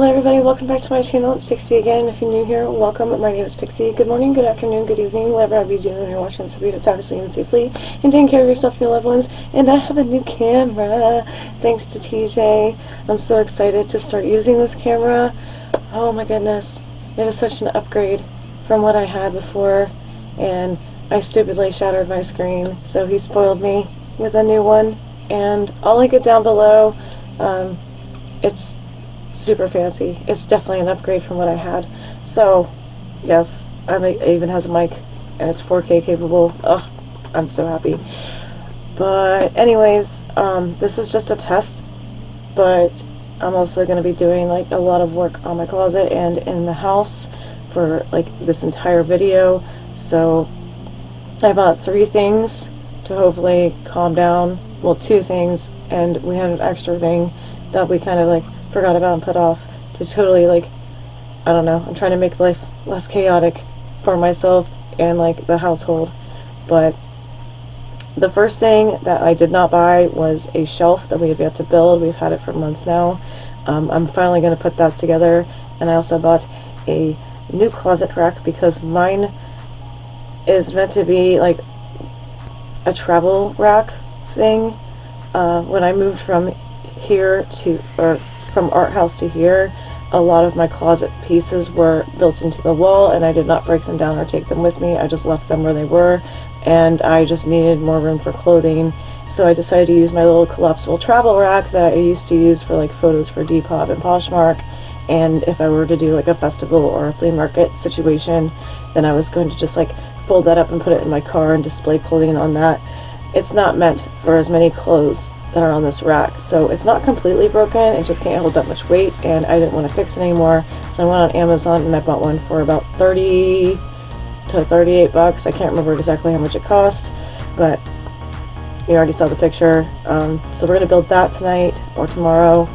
Hello everybody, welcome back to my channel. It's Pixie again. If you're new here, welcome. My name is Pixie. Good morning, good afternoon, good evening, whatever I be doing when you're watching. So be fabulously and safely and taking care of yourself and your loved ones. And I have a new camera, thanks to TJ. I'm so excited to start using this camera. Oh my goodness, it is such an upgrade from what I had before, and I stupidly shattered my screen, so he spoiled me with a new one. And I'll link it down below. It's super fancy. It's definitely an upgrade from what I had. So yes, it even has a mic and it's 4K capable. Oh, I'm so happy. But anyways, this is just a test, but I'm also going to be doing like a lot of work on my closet and in the house for like this entire video. So I bought 3 things to hopefully calm down. Well, 2 things, and we had an extra thing that we kind of like forgot about and put off to totally like, I don't know, I'm trying to make life less chaotic for myself and like the household. But the first thing that I did not buy was a shelf that we have yet to build. We've had it for months now. I'm finally going to put that together. And I also bought a new closet rack because mine is meant to be like a travel rack thing. When I moved from here to, or from Art House to here, a lot of my closet pieces were built into the wall and I did not break them down or take them with me. I just left them where they were, and I just needed more room for clothing. So I decided to use my little collapsible travel rack that I used to use for like photos for Depop and Poshmark. And if I were to do like a festival or a flea market situation, then I was going to just like fold that up and put it in my car and display clothing on that. It's not meant for as many clothes that are on this rack, so it's not completely broken, it just can't hold that much weight, and I didn't want to fix it anymore, so I went on Amazon and I bought one for about 30 to 38 bucks. I can't remember exactly how much it cost, but you already saw the picture. So we're going to build that tonight or tomorrow.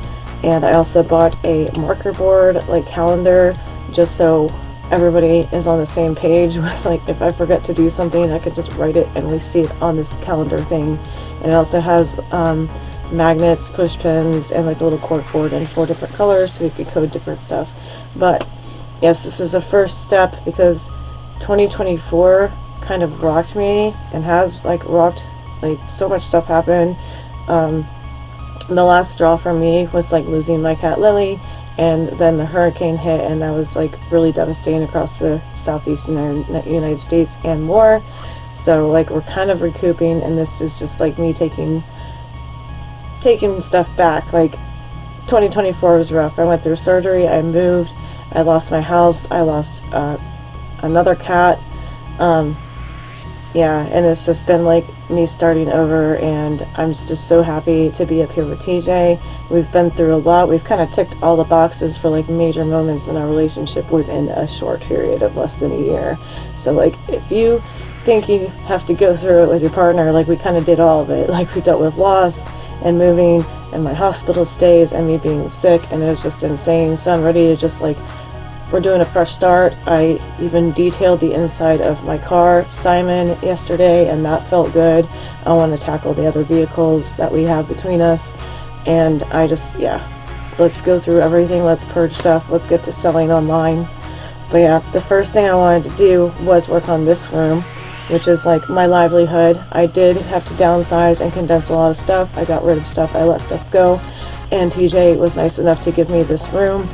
And I also bought a marker board, like calendar, just so everybody is on the same page with, like, if I forget to do something, I could just write it and we see it on this calendar thing. And it also has magnets, push pins, and like a little cork board in 4 different colors so we could code different stuff. But yes, this is a first step because 2024 kind of rocked me and has like rocked, like so much stuff happened. The last straw for me was like losing my cat Lily, and then the hurricane hit, and that was like really devastating across the southeastern United States and more. So like we're kind of recouping, and this is just like me taking stuff back. Like 2024 was rough. I went through surgery, I moved, I lost my house, I lost another cat. Yeah, and it's just been like me starting over, and I'm just so happy to be up here with TJ. We've been through a lot. We've kind of ticked all the boxes for like major moments in our relationship within a short period of less than a year. So like if you think you have to go through it with your partner, like we kind of did all of it. Like we dealt with loss and moving and my hospital stays and me being sick, and it was just insane. So I'm ready to just like, we're doing a fresh start. I even detailed the inside of my car, Simon, yesterday, and that felt good. I want to tackle the other vehicles that we have between us, and I just, yeah, let's go through everything, let's purge stuff, let's get to selling online. But yeah, the first thing I wanted to do was work on this room, which is like my livelihood. I did have to downsize and condense a lot of stuff. I got rid of stuff, I let stuff go, and TJ was nice enough to give me this room.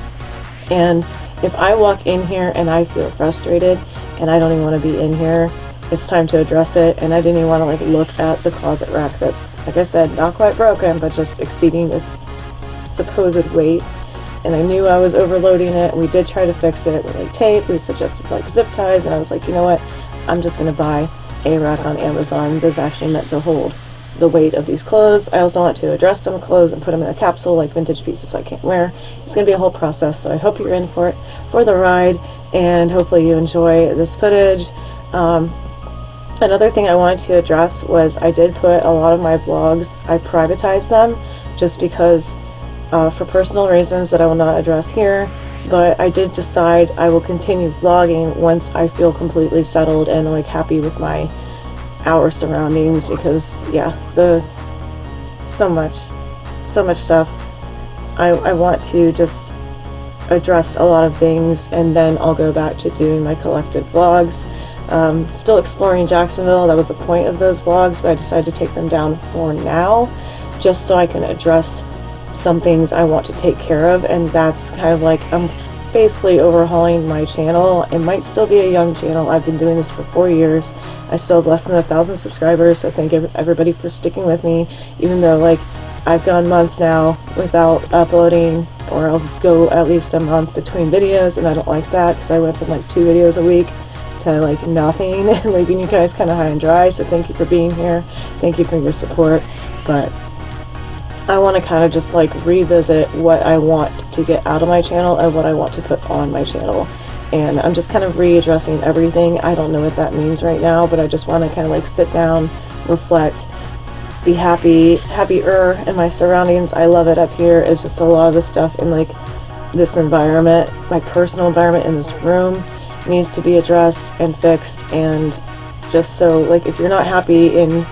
And if I walk in here and I feel frustrated and I don't even want to be in here, it's time to address it. And I didn't even want to like look at the closet rack that's, like I said, not quite broken, but just exceeding this supposed weight. And I knew I was overloading it. We did try to fix it with like tape. We suggested like zip ties, and I was like, you know what? I'm just going to buy a rack on Amazon that's actually meant to hold the weight of these clothes. I also want to address some clothes and put them in a capsule, like vintage pieces I can't wear. It's going to be a whole process, so I hope you're in for it, for the ride, and hopefully you enjoy this footage. Another thing I wanted to address was I did put a lot of my vlogs, I privatized them just because for personal reasons that I will not address here, but I did decide I will continue vlogging once I feel completely settled and like happy with our surroundings, because yeah, so much stuff. I want to just address a lot of things, and then I'll go back to doing my collected vlogs. Still exploring Jacksonville. That was the point of those vlogs, but I decided to take them down for now, just so I can address some things I want to take care of. And that's kind of like, I'm basically overhauling my channel. It might still be a young channel. I've been doing this for 4 years. I still have less than 1,000 subscribers, so thank everybody for sticking with me, even though like I've gone months now without uploading, or I'll go at least a month between videos, and I don't like that because I went from like 2 videos a week to like nothing and leaving you guys kind of high and dry. So thank you for being here. Thank you for your support. But I want to kind of just like revisit what I want to get out of my channel and what I want to put on my channel. And I'm just kind of readdressing everything. I don't know what that means right now, but I just want to kind of like sit down, reflect, be happier in my surroundings. I love it up here. It's just a lot of the stuff in like this environment, my personal environment in this room, needs to be addressed and fixed. And just so like if you're not happy in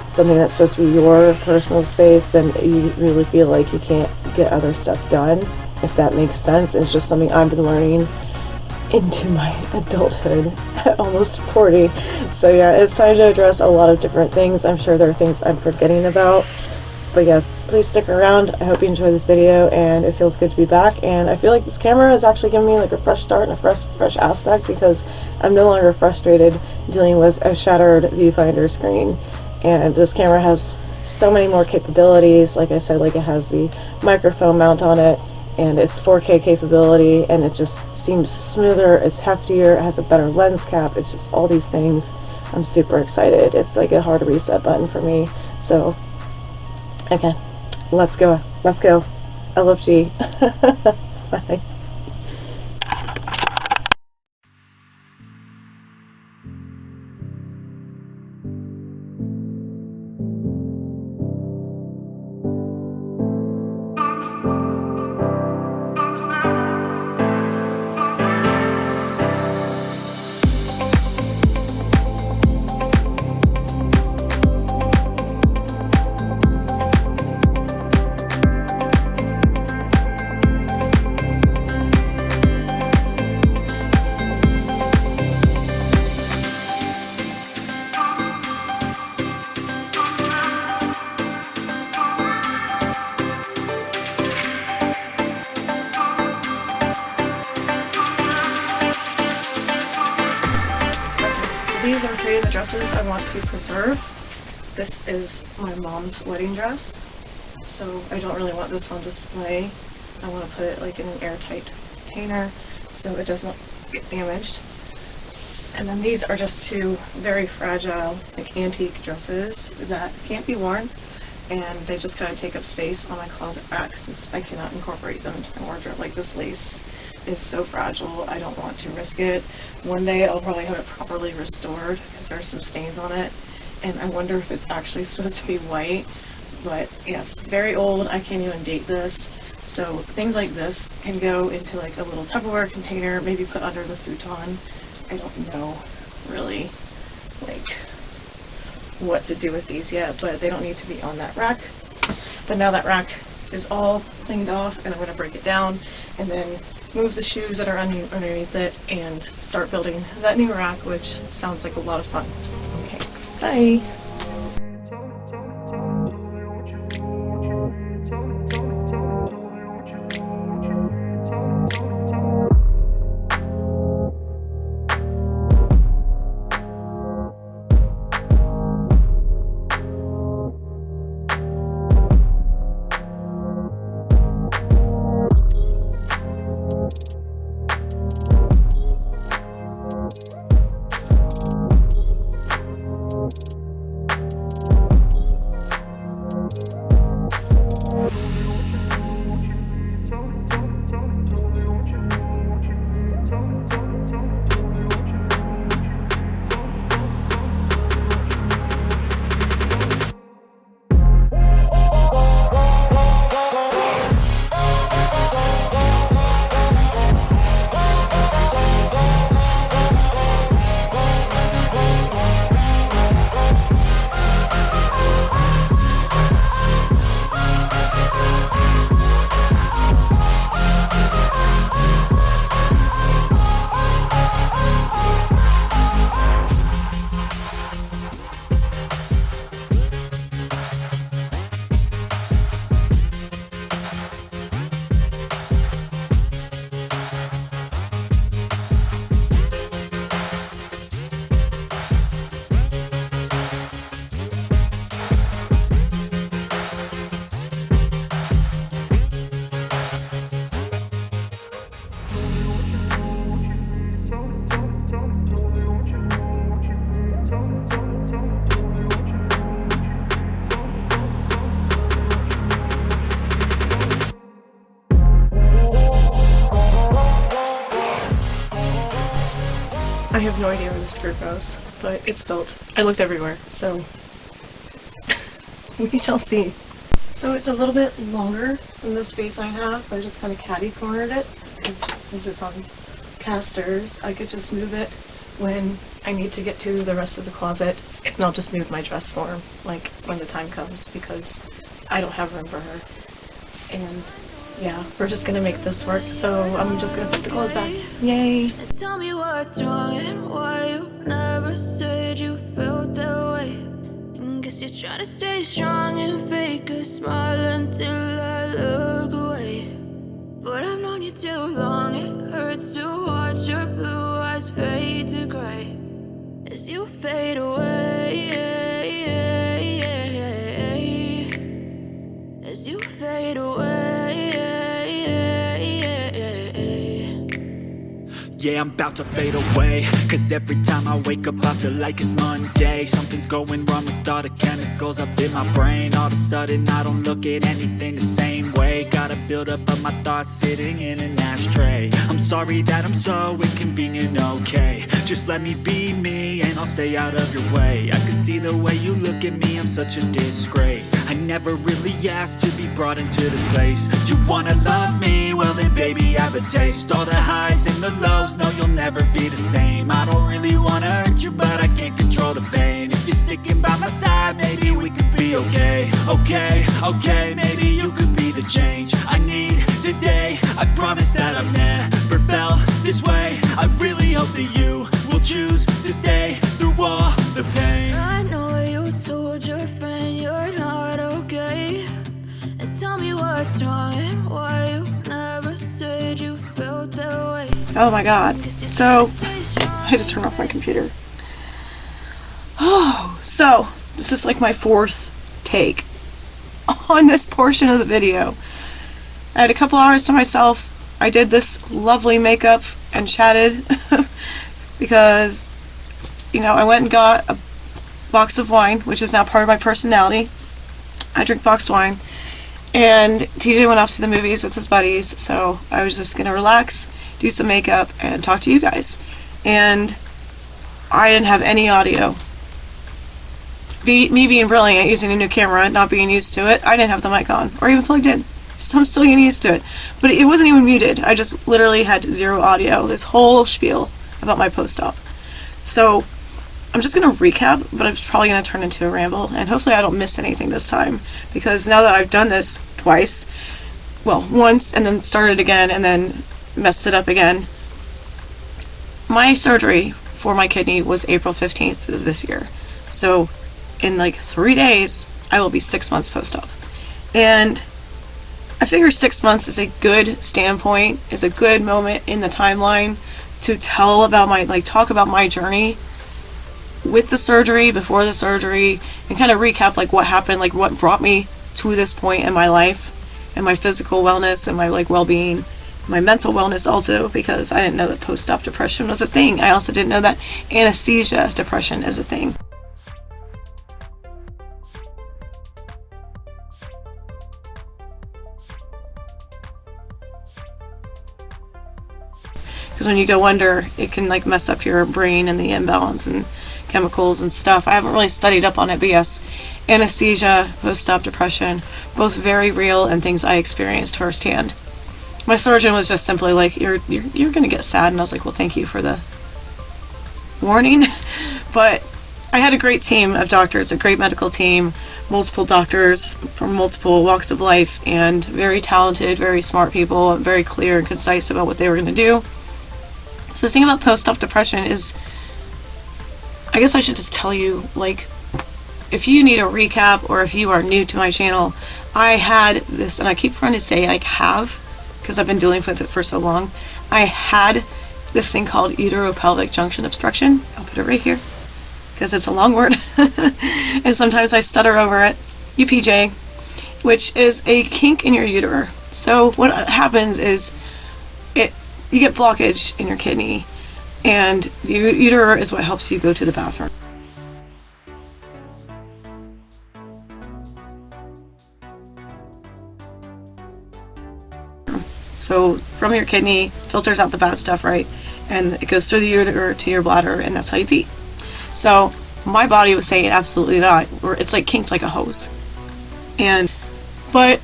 something that's supposed to be your personal space, then you really feel like you can't get other stuff done, if that makes sense. It's just something I've been learning into my adulthood at almost 40. So yeah, it's time to address a lot of different things. I'm sure there are things I'm forgetting about, but yes, please stick around. I hope you enjoy this video, and it feels good to be back. And I feel like this camera is actually giving me like a fresh start and a fresh aspect, because I'm no longer frustrated dealing with a shattered viewfinder screen. And this camera has so many more capabilities. Like I said, like it has the microphone mount on it, and it's 4K capability, and it just seems smoother, it's heftier, it has a better lens cap. It's just all these things. I'm super excited. It's like a hard reset button for me. So again, let's go. I love G. Bye. These are 3 of the dresses I want to preserve. This is my mom's wedding dress, so I don't really want this on display. I want to put it like in an airtight container so it does not get damaged. And then these are just 2 very fragile, like antique dresses that can't be worn, and they just kind of take up space on my closet rack since I cannot incorporate them into my wardrobe. Like this lace is so fragile, I don't want to risk it. One day I'll probably have it properly restored because there's some stains on it, and I wonder if it's actually supposed to be white. But yes, very old. I can't even date this. So things like this can go into like a little Tupperware container, maybe put under the futon. I don't know really like what to do with these yet, but they don't need to be on that rack. But now that rack is all cleaned off, and I'm going to break it down and then move the shoes that are underneath it and start building that new rack, which sounds like a lot of fun. Okay, bye! I have no idea where the skirt goes, but it's built. I looked everywhere, so we shall see. So it's a little bit longer than the space I have. I just kind of catty cornered it, because since it's on casters, I could just move it when I need to get to the rest of the closet, and I'll just move my dress form, like, when the time comes, because I don't have room for her. And yeah, we're just gonna make this work, so I'm just gonna put the clothes back. Yay! Tell me what's wrong and why you never said you felt that way. And guess you're trying to stay strong and fake a smile until I look away. But I've known you too long, it hurts to watch your blue eyes fade to gray as you fade away, as you fade away. Yeah, I'm about to fade away, cause every time I wake up I feel like it's Monday. Something's going wrong with all the chemicals up in my brain. All of a sudden I don't look at anything the same way. Gotta build up of my thoughts sitting in an ashtray. I'm sorry that I'm so inconvenient, okay. Just let me be me and I'll stay out of your way. I can see the way you look at me, I'm such a disgrace. I never really asked to be brought into this place. You wanna love me? Well then baby have a taste. All the highs and the lows, no you'll never be the same. I don't really wanna hurt you but I can't control the pain. If you're sticking by my side maybe we could be okay. Okay, maybe you could be the change I need today. I promise that I've never felt this way. I really hope that you will choose to stay through all the pain. I know you told your friend you're not okay, and tell me what's wrong and why you never said you felt that way. Oh my god. So, I had to turn off my computer. Oh, so, this is like my fourth take on this portion of the video. I had a couple hours to myself. I did this lovely makeup and chatted because, you know, I went and got a box of wine, which is now part of my personality. I drink boxed wine. And TJ went off to the movies with his buddies, so I was just going to relax, do some makeup, and talk to you guys. And I didn't have any audio. Me being brilliant, using a new camera, not being used to it, I didn't have the mic on, or even plugged in. So I'm still getting used to it. But it wasn't even muted. I just literally had zero audio, this whole spiel about my post-op. So I'm just going to recap, but it's probably going to turn into a ramble, and hopefully I don't miss anything this time, because now that I've done this twice, well, once, and then started again, and then messed it up again, my surgery for my kidney was April 15th of this year. So in like 3 days, I will be 6 months post-op. And I figure 6 months is a good standpoint, is a good moment in the timeline to tell about my, like, talk about my journey with the surgery, before the surgery, and kind of recap like what happened, like what brought me to this point in my life, and my physical wellness, and my like well-being, my mental wellness also, because I didn't know that post-op depression was a thing. I also didn't know that anesthesia depression is a thing. Because when you go under, it can like mess up your brain and the imbalance and chemicals and stuff. I haven't really studied up on it, but yes, anesthesia, post-op depression, both very real and things I experienced firsthand. My surgeon was just simply like, you're gonna get sad, and I was like, well, thank you for the warning. But I had a great team of doctors, a great medical team, multiple doctors from multiple walks of life, and very talented, very smart people, very clear and concise about what they were going to do. So the thing about post-op depression is, I guess I should just tell you, like, if you need a recap, or if you are new to my channel, I had this, and I keep trying to say like have, because I've been dealing with it for so long. I had this thing called uteropelvic junction obstruction. I'll put it right here, because it's a long word, and sometimes I stutter over it. UPJ, which is a kink in your uterus. So what happens is, you get blockage in your kidney, and the uterus is what helps you go to the bathroom. So from your kidney, filters out the bad stuff, right? And it goes through the ureter to your bladder, and that's how you pee. So my body was saying absolutely not. It's like kinked like a hose. But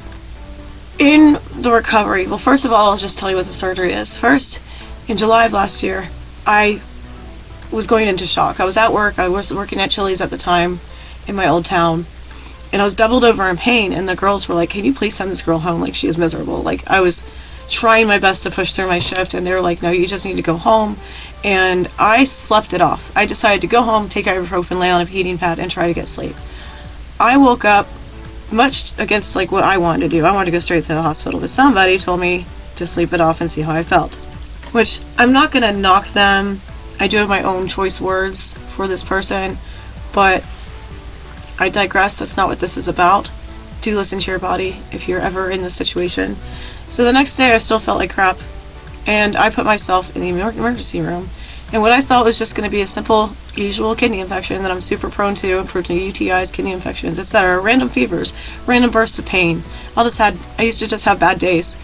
in the recovery, well, first of all, I'll just tell you what the surgery is. First, in July of last year, I was going into shock. I was at work. I was working at Chili's at the time in my old town, and I was doubled over in pain, and the girls were like, can you please send this girl home? Like, she is miserable. Like, I was trying my best to push through my shift, and they were like, no, you just need to go home. And I slept it off. I decided to go home, take ibuprofen, lay on a heating pad, and try to get sleep. I woke up much against like what I wanted to do. I wanted to go straight to the hospital, but somebody told me to sleep it off and see how I felt. Which, I'm not going to knock them. I do have my own choice words for this person, but I digress. That's not what this is about. Do listen to your body if you're ever in this situation. So the next day I still felt like crap, and I put myself in the emergency room. And what I thought was just going to be a simple, usual kidney infection that I'm super prone to UTIs, kidney infections, etc., random fevers, random bursts of pain. I used to just have bad days.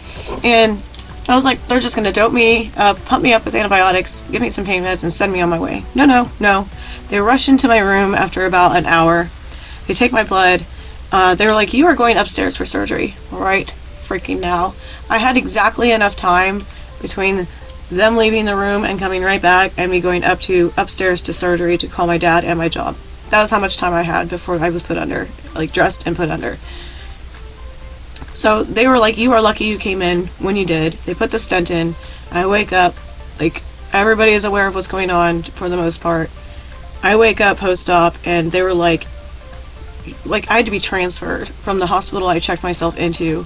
And I was like, they're just going to dope me, pump me up with antibiotics, give me some pain meds, and send me on my way. No. They rush into my room after about an hour. They take my blood. They were like, you are going upstairs for surgery. Right freaking now. I had exactly enough time between them leaving the room and coming right back and me going upstairs to surgery to call my dad and my job. That was how much time I had before I was put under, like dressed and put under. So they were like, you are lucky you came in when you did. They put the stent in. I wake up, like everybody is aware of what's going on for the most part. I wake up post-op, and they were like I had to be transferred from the hospital I checked myself into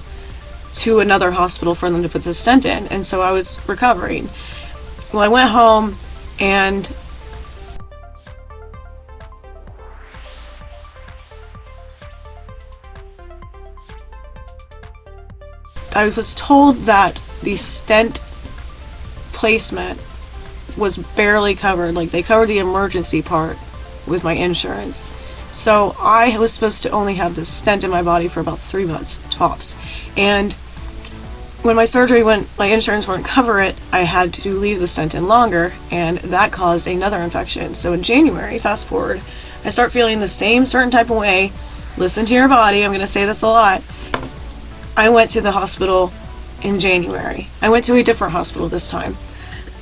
to another hospital for them to put the stent in, and so I was recovering. Well, I went home, and I was told that the stent placement was barely covered. Like, they covered the emergency part with my insurance. So I was supposed to only have this stent in my body for about 3 months tops. And when my surgery went, my insurance wouldn't cover it, I had to leave the stent in longer, and that caused another infection. So in January, fast forward, I start feeling the same certain type of way. Listen to your body, I'm going to say this a lot. I went to the hospital in January. I went to a different hospital this time.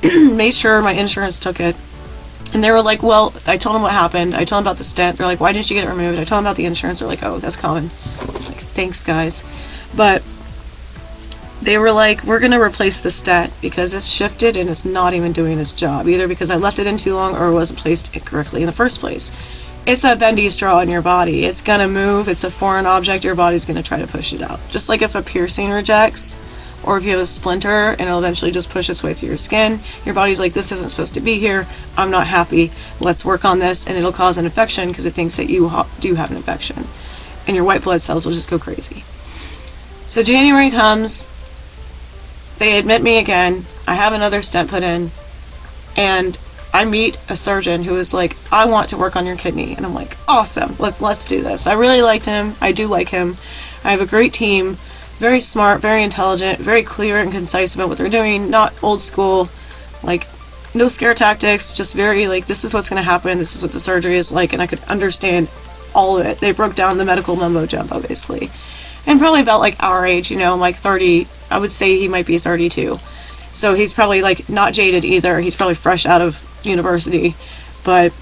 Made sure my insurance took it. And they were like, well, I told them what happened. I told them about the stent. They're like, why didn't you get it removed? I told them about the insurance. They're like, oh, that's common. Like, thanks, guys. But they were like, we're going to replace the stent because it's shifted and it's not even doing its job, either because I left it in too long or it wasn't placed correctly in the first place. It's a bendy straw in your body. It's going to move. It's a foreign object. Your body's going to try to push it out. Just like if a piercing rejects, or if you have a splinter and it'll eventually just push its way through your skin, your body's like, this isn't supposed to be here. I'm not happy. Let's work on this. And it'll cause an infection because it thinks that you do have an infection. And your white blood cells will just go crazy. So January comes. They admit me again. I have another stent put in. And I meet a surgeon who is like, I want to work on your kidney. And I'm like, awesome. Let's do this. I really liked him. I do like him. I have a great team. Very smart, very intelligent, very clear and concise about what they're doing. Not old school, like, no scare tactics, just very, like, this is what's going to happen, this is what the surgery is like, and I could understand all of it. They broke down the medical mumbo jumbo, basically. And probably about, like, our age, like 30, I would say he might be 32. So he's probably, like, not jaded either. He's probably fresh out of university. But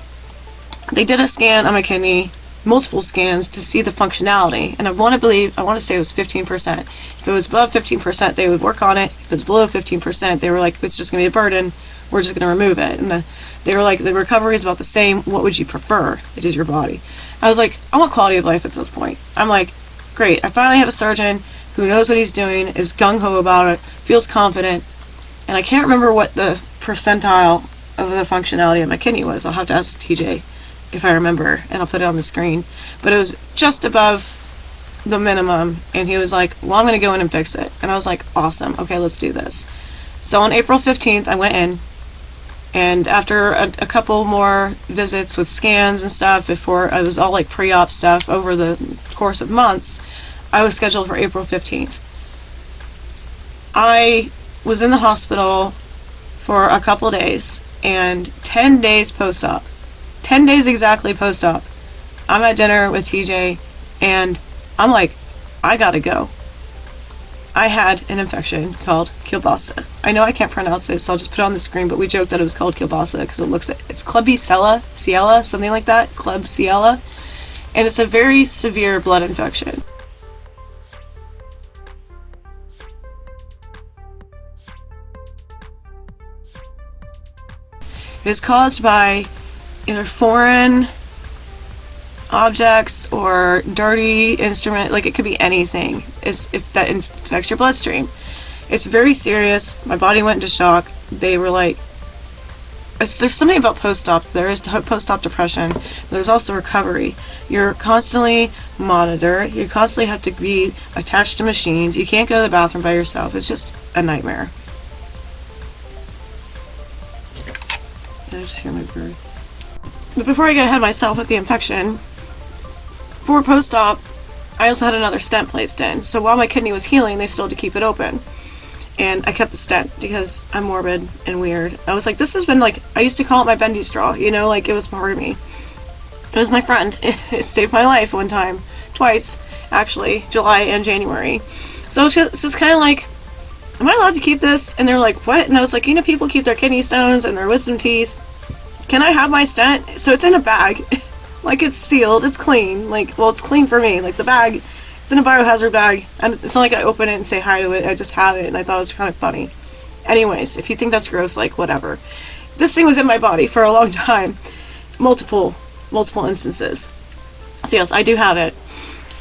they did a scan on my kidney, multiple scans, to see the functionality, and I want to say it was 15%. If it was above 15%, they would work on it. If it's below 15%, they were like, it's just going to be a burden, we're just going to remove it. And they were like, the recovery is about the same, what would you prefer? It is your body. I was like, I want quality of life at this point. I'm like, great, I finally have a surgeon who knows what he's doing, is gung-ho about it, feels confident, and I can't remember what the percentile of the functionality of my kidney was. I'll have to ask TJ if I remember, and I'll put it on the screen. But it was just above the minimum, and he was like, well, I'm going to go in and fix it. And I was like, awesome, okay, let's do this. So on April 15th, I went in, and after a couple more visits with scans and stuff, before I was all like pre-op stuff over the course of months, I was scheduled for April 15th. I was in the hospital for a couple days, and 10 days post-op. 10 days exactly post-op. I'm at dinner with TJ, and I'm like, I gotta go. I had an infection called kielbasa. I know I can't pronounce it, so I'll just put it on the screen, but we joked that it was called kielbasa because it's Klebsiella, something like that, Klebsiella, and it's a very severe blood infection. It is caused by either foreign objects or dirty instrument, like it could be anything if that infects your bloodstream. It's very serious. My body went into shock. They were like, there's something about post-op. There is post-op depression. There's also recovery. You're constantly monitored. You constantly have to be attached to machines. You can't go to the bathroom by yourself. It's just a nightmare. I just hear my bird. But before I get ahead of myself with the infection, for post-op, I also had another stent placed in. So while my kidney was healing, they still had to keep it open. And I kept the stent because I'm morbid and weird. I was like, this has been like, I used to call it my bendy straw, you know, like it was part of me. It was my friend. It saved my life one time. Twice, actually, July and January. So it's just kind of like, am I allowed to keep this? And they're like, what? And I was like, you know, people keep their kidney stones and their wisdom teeth. Can I have my stent? So it's in a bag. Like, it's sealed, it's clean. Like, well, it's clean for me. Like, the bag, it's in a biohazard bag. And it's not like I open it and say hi to it. I just have it, and I thought it was kind of funny. Anyways, if you think that's gross, like, whatever. This thing was in my body for a long time. Multiple instances. So, yes, I do have it.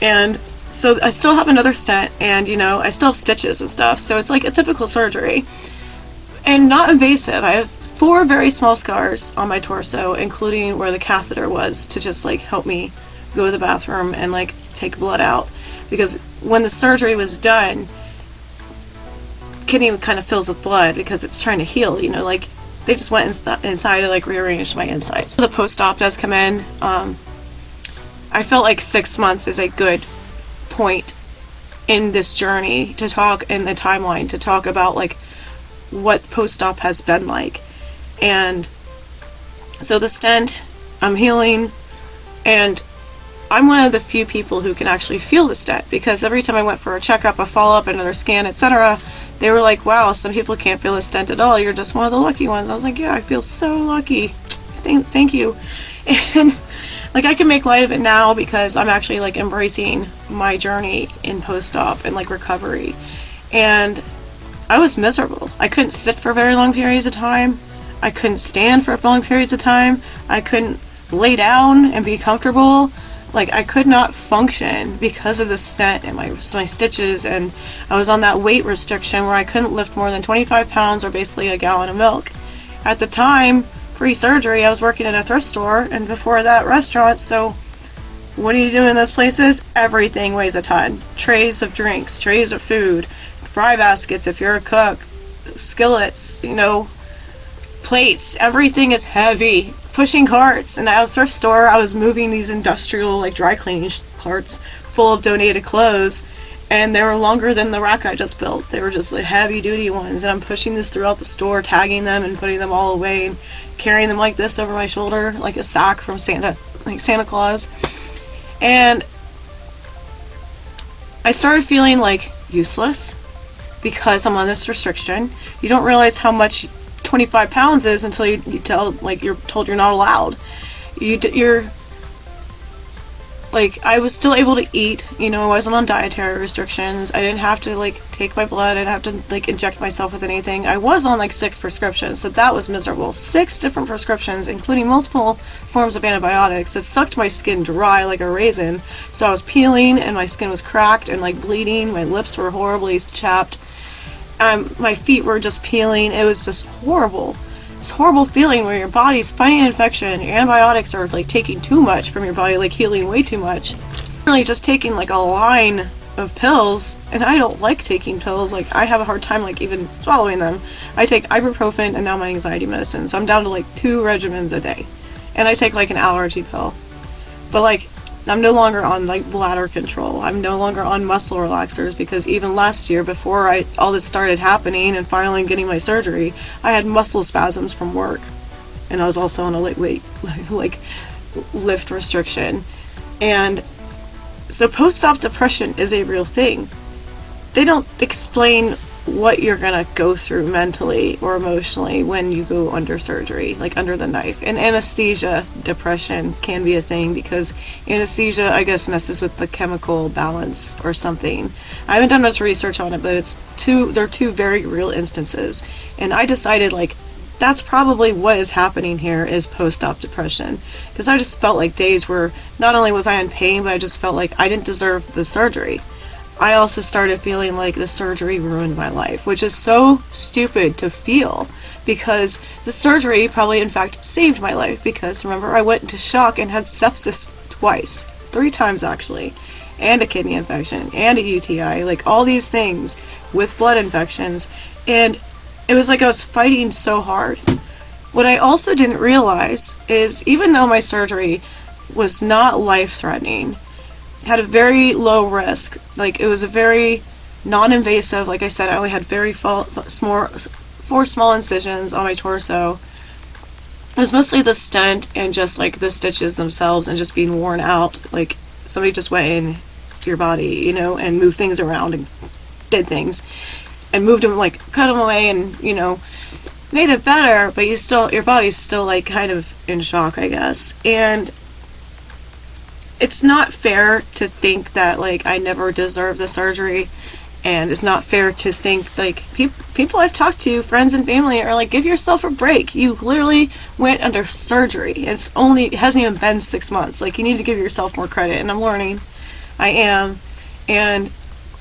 And so I still have another stent, and, you know, I still have stitches and stuff. So it's like a typical surgery. And not invasive. I have 4 very small scars on my torso, including where the catheter was, to just like help me go to the bathroom and like take blood out. Because when the surgery was done, kidney kind of fills with blood because it's trying to heal, you know, like they just went inside and like rearranged my insides. So the post-op does come in. I felt like 6 months is a good point in this journey to talk, in the timeline, to talk about like what post-op has been like. And so the stent, I'm healing, and I'm one of the few people who can actually feel the stent, because every time I went for a checkup, a follow-up, another scan, etc., they were like, wow, some people can't feel the stent at all, you're just one of the lucky ones. I was like, yeah, I feel so lucky, thank you. And like, I can make light of it now because I'm actually like embracing my journey in post-op and like recovery. And I was miserable. I couldn't sit for very long periods of time. I couldn't stand for long periods of time. I couldn't lay down and be comfortable. Like, I could not function because of the stent and my stitches, and I was on that weight restriction where I couldn't lift more than 25 pounds or basically a gallon of milk. At the time, pre-surgery, I was working in a thrift store, and before that, restaurants, so what do you do in those places? Everything weighs a ton. Trays of drinks, trays of food, fry baskets if you're a cook, skillets, you know, plates, everything is heavy. Pushing carts, and at a thrift store I was moving these industrial like dry cleaning carts full of donated clothes, and they were longer than the rack I just built. They were just like heavy duty ones, and I'm pushing this throughout the store, tagging them and putting them all away and carrying them like this over my shoulder like a sack from Santa Claus. And I started feeling like useless because I'm on this restriction. You don't realize how much 25 pounds is until you you're told you're not allowed. You're like, I was still able to eat, you know, I wasn't on dietary restrictions. I didn't have to like take my blood. I didn't have to like inject myself with anything. I was on like 6 prescriptions, so that was miserable. 6 different prescriptions, including multiple forms of antibiotics. It sucked my skin dry like a raisin. So I was peeling and my skin was cracked and like bleeding. My lips were horribly chapped. My feet were just peeling. It was just horrible. This horrible feeling where your body's fighting an infection, your antibiotics are like taking too much from your body, like healing way too much. Really just taking like a line of pills, and I don't like taking pills. Like, I have a hard time like even swallowing them. I take ibuprofen and now my anxiety medicine, so I'm down to like 2 regimens a day. And I take like an allergy pill. But like, I'm no longer on like bladder control. I'm no longer on muscle relaxers, because even last year, before all this started happening and finally getting my surgery, I had muscle spasms from work, and I was also on a lightweight like lift restriction. And so post-op depression is a real thing. They don't explain what you're gonna go through mentally or emotionally when you go under surgery, like under the knife. And anesthesia depression can be a thing, because anesthesia, I guess, messes with the chemical balance or something. I haven't done much research on it, but they're two very real instances. And I decided, like, that's probably what is happening here, is post-op depression. Because I just felt like days where not only was I in pain, but I just felt like I didn't deserve the surgery. I also started feeling like the surgery ruined my life, which is so stupid to feel, because the surgery probably in fact saved my life, because remember, I went into shock and had sepsis twice, 3 times actually, and a kidney infection, and a UTI, like all these things with blood infections, and it was like I was fighting so hard. What I also didn't realize is, even though my surgery was not life-threatening, had a very low risk, like it was a very non-invasive, like I said, I only had 4 small incisions on my torso. It was mostly the stent and just like the stitches themselves and just being worn out, like somebody just went in your body, you know, and moved things around and did things and moved them, like cut them away and, you know, made it better, but your body's still like kind of in shock, I guess. And it's not fair to think that like I never deserved the surgery, and it's not fair to think like people I've talked to, friends and family, are like, give yourself a break. You literally went under surgery. It hasn't even been 6 months. Like, you need to give yourself more credit, and I'm learning. I am. And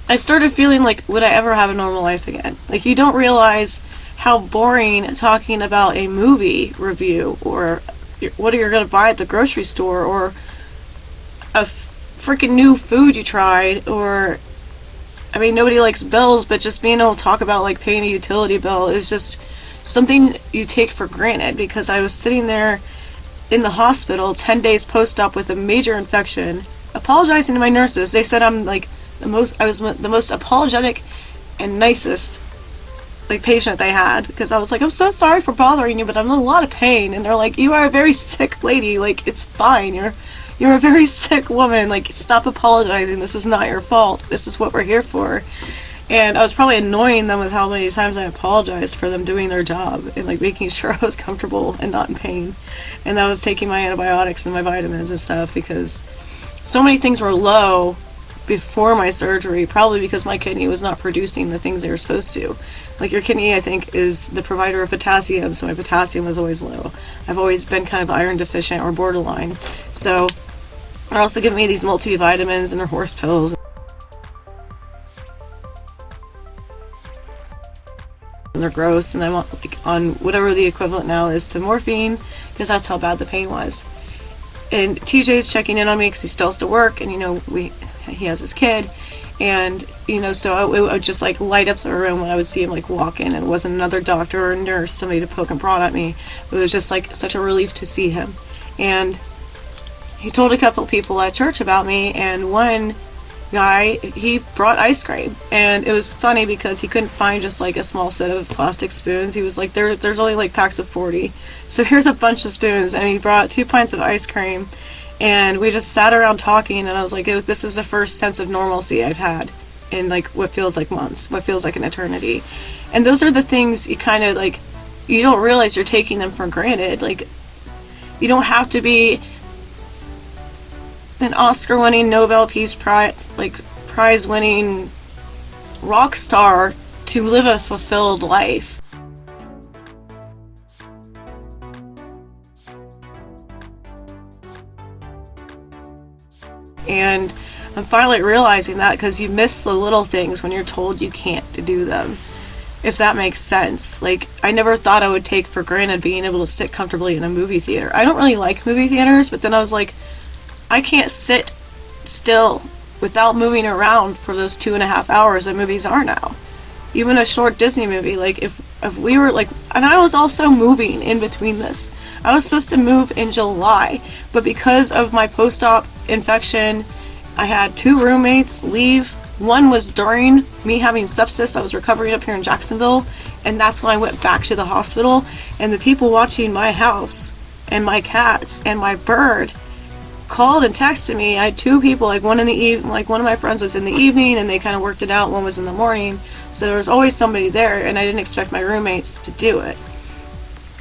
I started feeling like, would I ever have a normal life again? Like, you don't realize how boring talking about a movie review, or what you're going to buy at the grocery store, or a freaking new food you tried, or, I mean, nobody likes bills, but just being able to talk about like paying a utility bill is just something you take for granted. Because I was sitting there in the hospital 10 days post-op with a major infection, apologizing to my nurses. They said I'm like the most apologetic and nicest like patient they had, because I was like, I'm so sorry for bothering you, but I'm in a lot of pain. And they're like, you are a very sick lady, like, it's fine, you're a very sick woman, like, stop apologizing, this is not your fault, this is what we're here for. And I was probably annoying them with how many times I apologized for them doing their job and like making sure I was comfortable and not in pain, and that I was taking my antibiotics and my vitamins and stuff, because so many things were low before my surgery, probably because my kidney was not producing the things they were supposed to. Like, your kidney, I think, is the provider of potassium, so my potassium was always low. I've always been kind of iron deficient or borderline. So they're also giving me these multivitamins and their horse pills. And they're gross, and I'm like on whatever the equivalent now is to morphine, because that's how bad the pain was. And TJ's checking in on me because he still has to work, and, you know, he has his kid, and, you know, so it would just like light up the room when I would see him like walk in, and it wasn't another doctor or a nurse, somebody to poke and prod at me. It was just like such a relief to see him. And he told a couple people at church about me, and one guy, he brought ice cream, and it was funny because he couldn't find just like a small set of plastic spoons. He was like, there's only like packs of 40, so here's a bunch of spoons, and he brought 2 pints of ice cream. And we just sat around talking, and I was like, this is the first sense of normalcy I've had in like what feels like months, what feels like an eternity. And those are the things you kind of like, you don't realize you're taking them for granted. Like, you don't have to be an Oscar-winning, Nobel Peace Prize-winning rock star to live a fulfilled life. And I'm finally realizing that, because you miss the little things when you're told you can't do them, if that makes sense. Like, I never thought I would take for granted being able to sit comfortably in a movie theater. I don't really like movie theaters, but then I was like, I can't sit still without moving around for those 2.5 hours that movies are now. Even a short Disney movie, like, if we were like, and I was also moving in between this. I was supposed to move in July, but because of my post-op infection, I had 2 roommates leave. One was during me having sepsis. I was recovering up here in Jacksonville, and that's when I went back to the hospital. And the people watching my house and my cats and my bird called and texted me. I had 2 people, like one in the evening, like one of my friends was in the evening and they kind of worked it out. One was in the morning, so there was always somebody there, and I didn't expect my roommates to do it.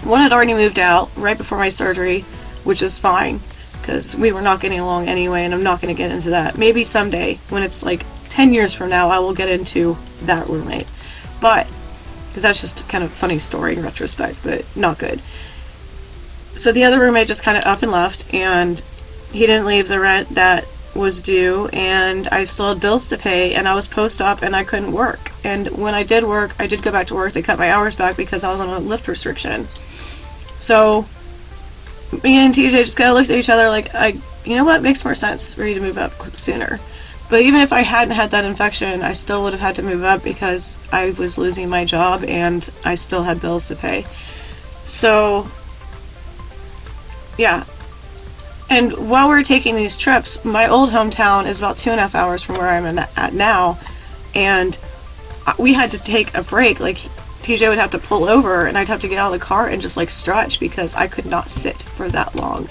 One had already moved out right before my surgery, which is fine because we were not getting along anyway, and I'm not going to get into that. Maybe someday, when it's like 10 years from now, I will get into that roommate, but because that's just kind of a funny story in retrospect, but not good. So the other roommate just kind of up and left, and he didn't leave the rent that was due, and I still had bills to pay, and I was post-op and I couldn't work. And when I did work, I did go back to work. They cut my hours back because I was on a lift restriction. So me and TJ just kind of looked at each other like, you know what, makes more sense for you to move up sooner. But even if I hadn't had that infection, I still would have had to move up because I was losing my job and I still had bills to pay. So yeah. And while we were taking these trips, my old hometown is about 2.5 hours from where I'm at now, and we had to take a break. Like, TJ would have to pull over, and I'd have to get out of the car and just, like, stretch because I could not sit for that long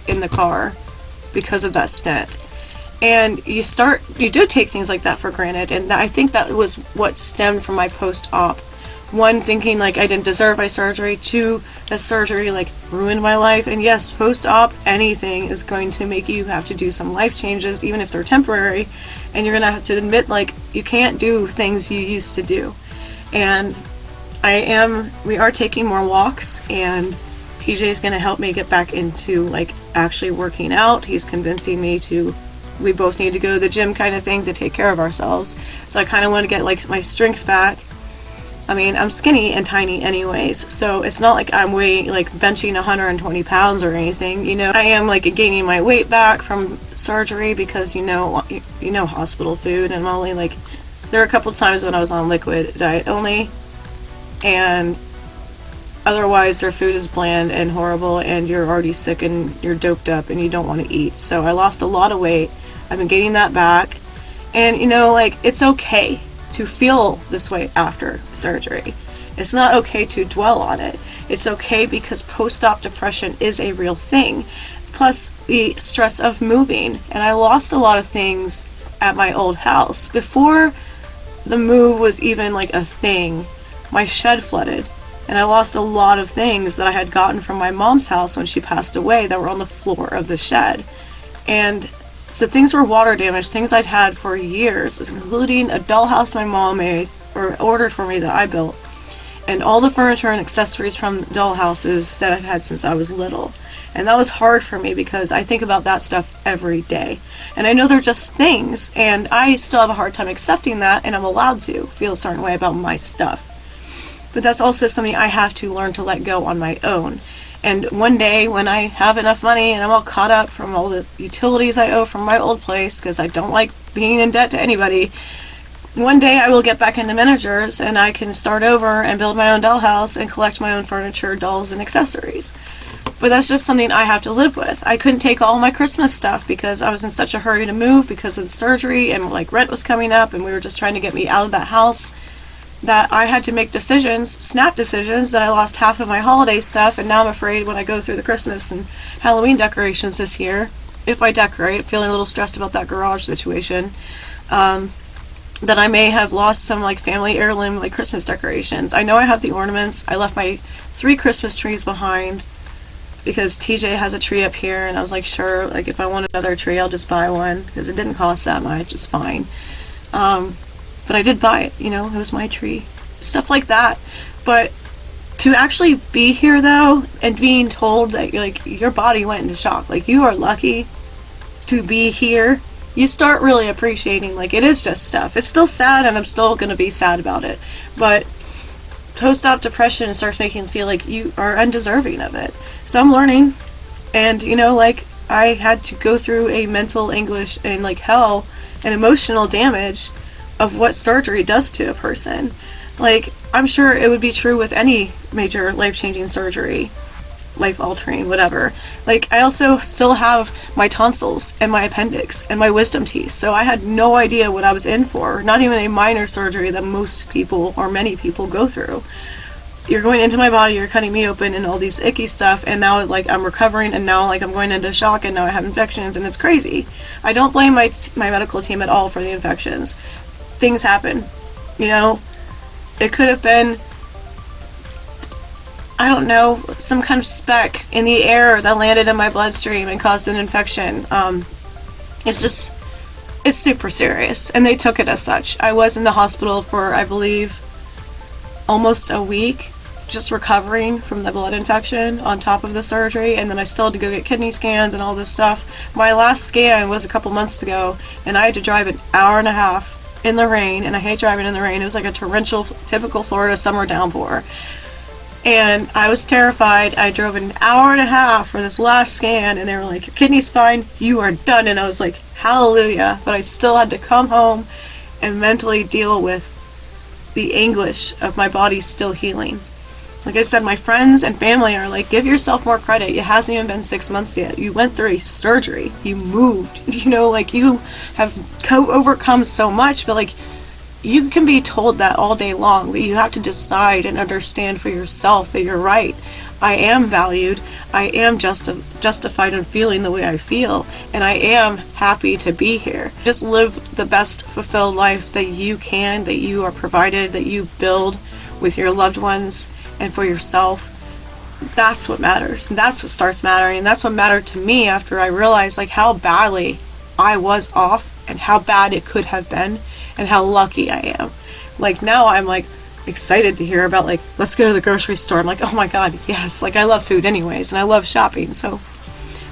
in the car because of that stent. And you do take things like that for granted, and I think that was what stemmed from my post-op. 1, thinking like I didn't deserve my surgery. 2, that surgery like ruined my life. And yes, post-op, anything is going to make you have to do some life changes, even if they're temporary, and you're gonna have to admit like you can't do things you used to do. And we are taking more walks, and TJ is gonna help me get back into like actually working out. He's convincing me we both need to go to the gym kind of thing to take care of ourselves. So I kind of want to get like my strength back. I mean, I'm skinny and tiny anyways, so it's not like I'm benching 120 pounds or anything, you know. I am like gaining my weight back from surgery because you know hospital food, and I'm only like, there are a couple times when I was on liquid diet only, and otherwise their food is bland and horrible, and you're already sick and you're doped up and you don't want to eat. So I lost a lot of weight. I've been gaining that back, and you know, like, it's okay to feel this way after surgery. It's not okay to dwell on it. It's okay because post-op depression is a real thing. Plus the stress of moving. And I lost a lot of things at my old house. Before the move was even like a thing, my shed flooded. And I lost a lot of things that I had gotten from my mom's house when she passed away that were on the floor of the shed. And so things were water damaged, things I'd had for years, including a dollhouse my mom made or ordered for me that I built, and all the furniture and accessories from dollhouses that I've had since I was little. And that was hard for me because I think about that stuff every day. And I know they're just things, and I still have a hard time accepting that, and I'm allowed to feel a certain way about my stuff. But that's also something I have to learn to let go on my own. And one day when I have enough money and I'm all caught up from all the utilities I owe from my old place, because I don't like being in debt to anybody, one day I will get back into miniatures and I can start over and build my own dollhouse and collect my own furniture, dolls, and accessories. But that's just something I have to live with. I couldn't take all my Christmas stuff because I was in such a hurry to move because of the surgery, and like rent was coming up and we were just trying to get me out of that house, that I had to make decisions, snap decisions, that I lost half of my holiday stuff, and now I'm afraid when I go through the Christmas and Halloween decorations this year, if I decorate, feeling a little stressed about that garage situation, that I may have lost some like family heirloom like Christmas decorations. I know I have the ornaments. I left my 3 Christmas trees behind because TJ has a tree up here, and I was like, sure, like if I want another tree I'll just buy one because it didn't cost that much, it's fine. But I did buy it, you know, it was my tree. Stuff like that. But to actually be here, though, and being told that, like, your body went into shock, like, you are lucky to be here, you start really appreciating, like, it is just stuff. It's still sad, and I'm still going to be sad about it. But post-op depression starts making you feel like you are undeserving of it. So I'm learning, and, you know, like, I had to go through a mental anguish and, like, hell and emotional damage of what surgery does to a person. Like, I'm sure it would be true with any major life-changing surgery, life-altering, whatever. Like, I also still have my tonsils and my appendix and my wisdom teeth, so I had no idea what I was in for. Not even a minor surgery that most people, or many people, go through. You're going into my body, you're cutting me open and all these icky stuff, and now, like, I'm recovering, and now, like, I'm going into shock, and now I have infections, and it's crazy. I don't blame my medical team at all for the infections. Things happen, you know? It could have been, I don't know, some kind of speck in the air that landed in my bloodstream and caused an infection. It's super serious, and they took it as such. I was in the hospital for, I believe, almost a week, just recovering from the blood infection on top of the surgery, and then I still had to go get kidney scans and all this stuff. My last scan was a couple months ago, and I had to drive an hour and a half in the rain, and I hate driving in the rain. It was like a torrential, typical Florida summer downpour. And I was terrified. I drove an hour and a half for this last scan, and they were like, your kidney's fine, you are done. And I was like, hallelujah. But I still had to come home and mentally deal with the anguish of my body still healing. Like I said, my friends and family are like, give yourself more credit. It hasn't even been 6 months yet. You went through a surgery. You moved. You know, like, you have overcome so much, but, like, you can be told that all day long, but you have to decide and understand for yourself that you're right. I am valued. I am justified in feeling the way I feel, and I am happy to be here. Just live the best fulfilled life that you can, that you are provided, that you build with your loved ones and for yourself. That's what matters. That's what starts mattering. And that's what mattered to me after I realized, like, how badly I was off and how bad it could have been and how lucky I am. Like, now I'm, like, excited to hear about, like, let's go to the grocery store. I'm like, oh my god, yes. Like, I love food anyways, and I love shopping, so.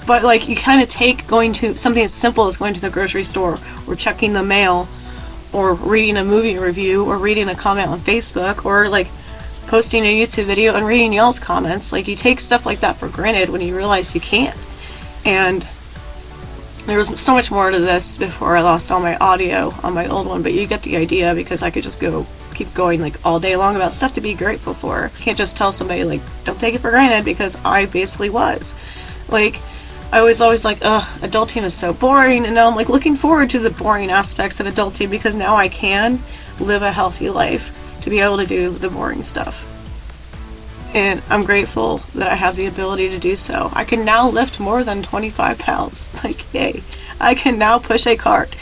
But, like, you kind of take going to something as simple as going to the grocery store or checking the mail or reading a movie review or reading a comment on Facebook or, like, posting a YouTube video and reading y'all's comments. Like, you take stuff like that for granted when you realize you can't. And there was so much more to this before I lost all my audio on my old one, but you get the idea, because I could just keep going, like, all day long about stuff to be grateful for. You can't just tell somebody, like, don't take it for granted, because I basically was. Like, I was always like, ugh, adulting is so boring, and now I'm, like, looking forward to the boring aspects of adulting, because now I can live a healthy life to be able to do the boring stuff. And I'm grateful that I have the ability to do so. I can now lift more than 25 pounds. Like, yay. I can now push a cart.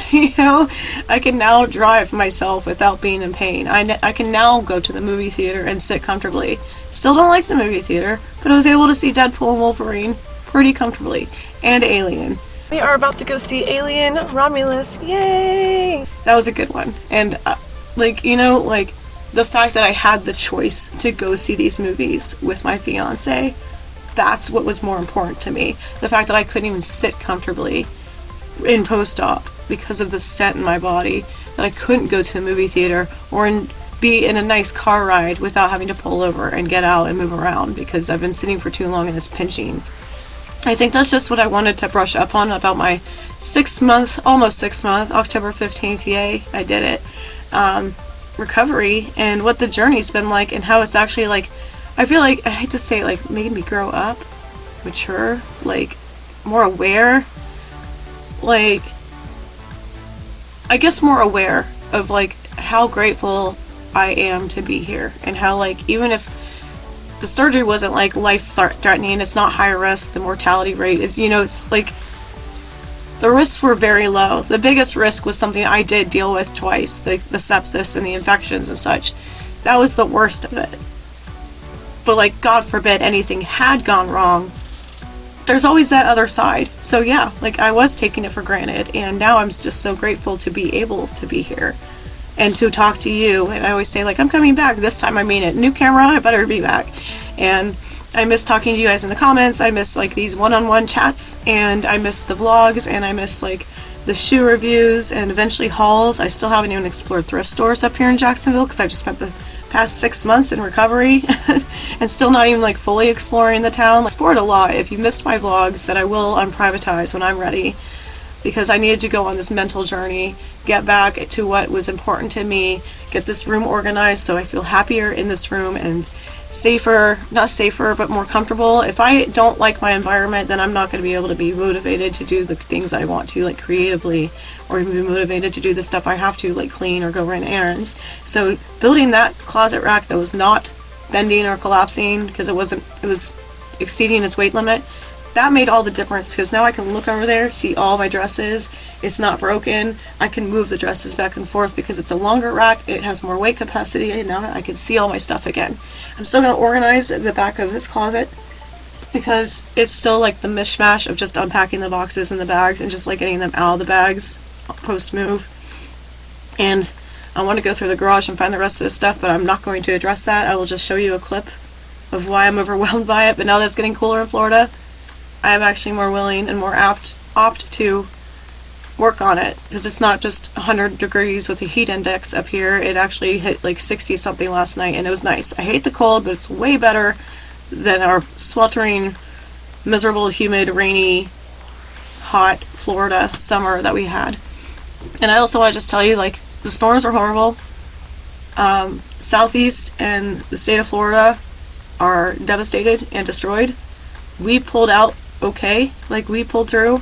You know? I can now drive myself without being in pain. I can now go to the movie theater and sit comfortably. Still don't like the movie theater, but I was able to see Deadpool and Wolverine pretty comfortably. And Alien. We are about to go see Alien Romulus. Yay! That was a good one. And, like, you know, like, the fact that I had the choice to go see these movies with my fiance, that's what was more important to me. The fact that I couldn't even sit comfortably in post-op because of the stent in my body, that I couldn't go to a movie theater or be in a nice car ride without having to pull over and get out and move around because I've been sitting for too long and it's pinching. I think that's just what I wanted to brush up on about my almost 6 month, October 15th, yay, I did it, recovery, and what the journey's been like, and how it's actually, like, I feel like, I hate to say it, like, making me grow up, mature, like, more aware, like, I guess more aware of, like, how grateful I am to be here, and how, like, even if the surgery wasn't, like, life-threatening, it's not high risk, the mortality rate is, you know, it's, like, the risks were very low. The biggest risk was something I did deal with twice, the sepsis and the infections and such. That was the worst of it. But, like, God forbid anything had gone wrong, there's always that other side. So yeah, like, I was taking it for granted, and now I'm just so grateful to be able to be here and to talk to you. And I always say, like, I'm coming back. This time I mean it. New camera, I better be back. And I miss talking to you guys in the comments. I miss, like, these one-on-one chats, and I miss the vlogs, and I miss, like, the shoe reviews and eventually hauls. I still haven't even explored thrift stores up here in Jacksonville because I just spent the past 6 months in recovery and still not even, like, fully exploring the town. I explored a lot. If you missed my vlogs, that I will unprivatize when I'm ready, because I needed to go on this mental journey get back to what was important to me, get this room organized so I feel happier in this room and safer, not safer, but more comfortable. If I don't like my environment, then I'm not going to be able to be motivated to do the things I want to, like creatively, or even be motivated to do the stuff I have to, like clean or go run errands. So building that closet rack that was not bending or collapsing because it was exceeding its weight limit, that made all the difference, because now I can look over there, see all my dresses. It's not broken. I can move the dresses back and forth because it's a longer rack. It has more weight capacity, and now I can see all my stuff again. I'm still going to organize the back of this closet because it's still like the mishmash of just unpacking the boxes and the bags and just like getting them out of the bags post-move. And I want to go through the garage and find the rest of this stuff, but I'm not going to address that. I will just show you a clip of why I'm overwhelmed by it. But now that it's getting cooler in Florida, I am actually more willing and more opt to work on it, because it's not just 100 degrees with the heat index up here. It actually hit like 60 something last night, and it was nice. I hate the cold, but it's way better than our sweltering, miserable, humid, rainy, hot Florida summer that we had. And I also want to just tell you, like, the storms are horrible. Southeast and the state of Florida are devastated and destroyed. We pulled out okay, like we pulled through,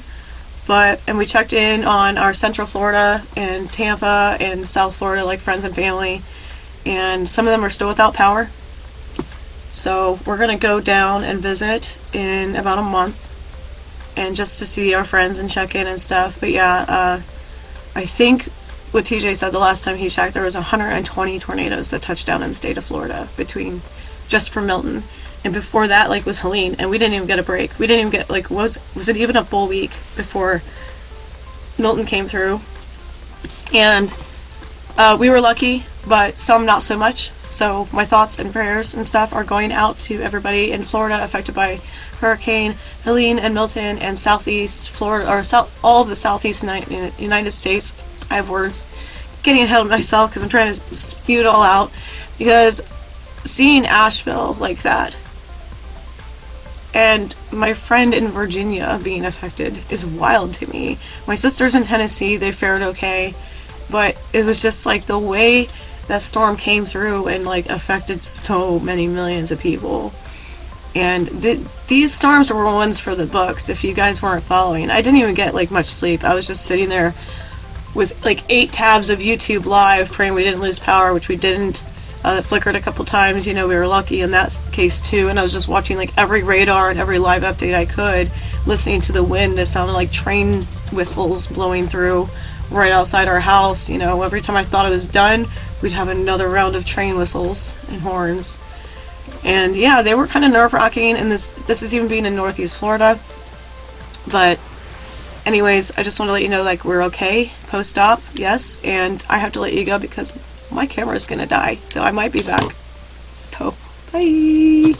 and we checked in on our Central Florida and Tampa and South Florida, like friends and family, and some of them are still without power. So we're gonna go down and visit in about a month, and just to see our friends and check in and stuff. But yeah, I think what TJ said the last time he checked, there was 120 tornadoes that touched down in the state of Florida just for Milton. And before that, like, was Helene, and we didn't even get a break. We didn't even get, like, was it even a full week before Milton came through? And we were lucky, but some not so much. So my thoughts and prayers and stuff are going out to everybody in Florida affected by Hurricane Helene and Milton, and Southeast Florida, or all of the Southeast United States. I have words getting ahead of myself because I'm trying to spew it all out, because seeing Asheville like that, and my friend in Virginia being affected, is wild to me. My sisters in Tennessee, they fared okay, but it was just like the way that storm came through and like affected so many millions of people. And these storms were ones for the books, if you guys weren't following. I didn't even get like much sleep. I was just sitting there with like 8 tabs of YouTube Live praying we didn't lose power, which we didn't. It flickered a couple times, we were lucky in that case too, and I was just watching like every radar and every live update I could, listening to the wind. It sounded like train whistles blowing through right outside our house. Every time I thought it was done, we'd have another round of train whistles and horns. And yeah, they were kind of nerve-wracking, and this is even being in Northeast Florida. But anyways, I just want to let you know, like, we're okay post-op, yes, and I have to let you go because my camera is gonna die, so I might be back. So, bye!